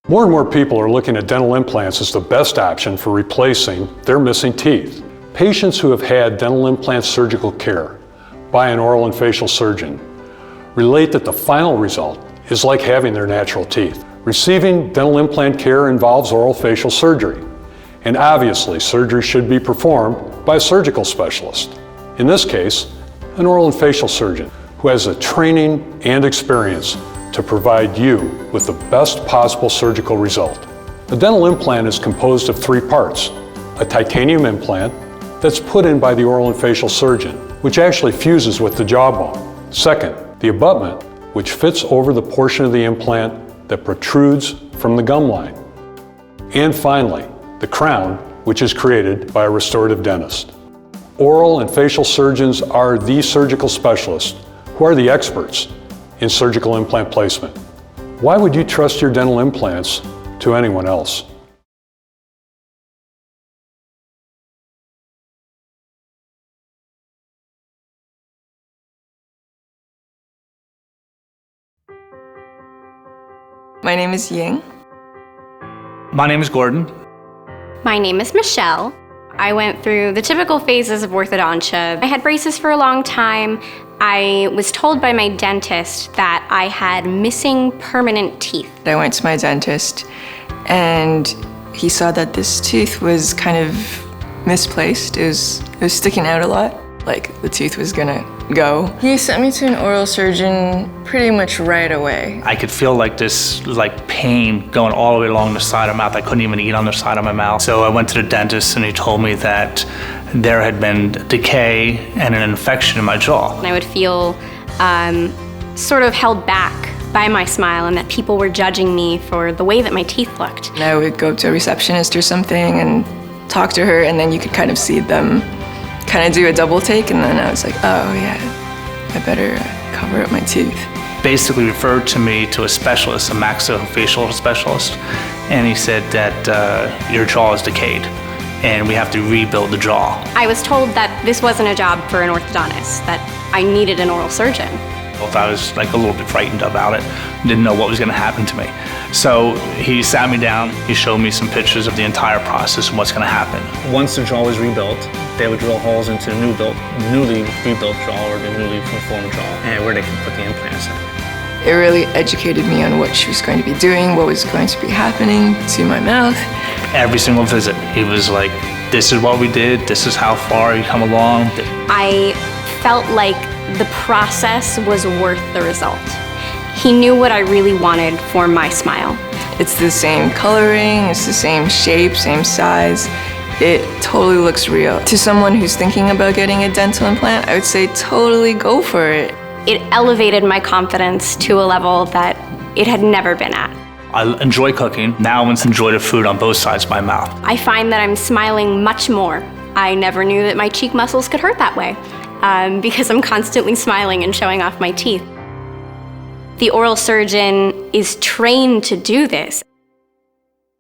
More and more people are looking at dental implants as the best option for replacing their missing teeth. Patients who have had dental implant surgical care by an oral and facial surgeon relate that the final result is like having their natural teeth. Receiving dental implant care involves oral facial surgery, and obviously surgery should be performed by a surgical specialist. In this case, an oral and facial surgeon who has the training and experience to provide you with the best possible surgical result. A dental implant is composed of 3 parts: a titanium implant that's put in by the oral and facial surgeon, which actually fuses with the jawbone. Second, the abutment, which fits over the portion of the implant that protrudes from the gum line. And finally, the crown, which is created by a restorative dentist. Oral and facial surgeons are the surgical specialists who are the experts in surgical implant placement. Why would you trust your dental implants to anyone else? My name is Ying. My name is Gordon. My name is Michelle. I went through the typical phases of orthodontia. I had braces for a long time. I was told by my dentist that I had missing permanent teeth. I went to my dentist and he saw that this tooth was kind of misplaced. It was sticking out a lot, like the tooth was gonna go. He sent me to an oral surgeon pretty much right away. I could feel like this pain going all the way along the side of my mouth. I couldn't even eat on the side of my mouth. So I went to the dentist and he told me that there had been decay and an infection in my jaw. And I would feel sort of held back by my smile and that people were judging me for the way that my teeth looked. And I would go to a receptionist or something and talk to her, and then you could kind of see them kind of do a double take, and then I was like, oh yeah, I better cover up my tooth. Basically referred to me to a specialist, a maxillofacial specialist, and he said that your jaw is decayed and we have to rebuild the jaw. I was told that this wasn't a job for an orthodontist, that I needed an oral surgeon. I was a little bit frightened about it, didn't know what was gonna happen to me. So he sat me down, he showed me some pictures of the entire process and what's gonna happen. Once the jaw was rebuilt, they would drill holes into the newly rebuilt jaw or the newly reformed jaw, and where they could put the implants in. It really educated me on what she was going to be doing, what was going to be happening to my mouth. Every single visit, he was like, this is what we did, this is how far you come along. I felt like the process was worth the result. He knew what I really wanted for my smile. It's the same coloring, it's the same shape, same size. It totally looks real. To someone who's thinking about getting a dental implant, I would say totally go for it. It elevated my confidence to a level that it had never been at. I enjoy cooking. Now I enjoy the food on both sides of my mouth. I find that I'm smiling much more. I never knew that my cheek muscles could hurt that way because I'm constantly smiling and showing off my teeth. The oral surgeon is trained to do this.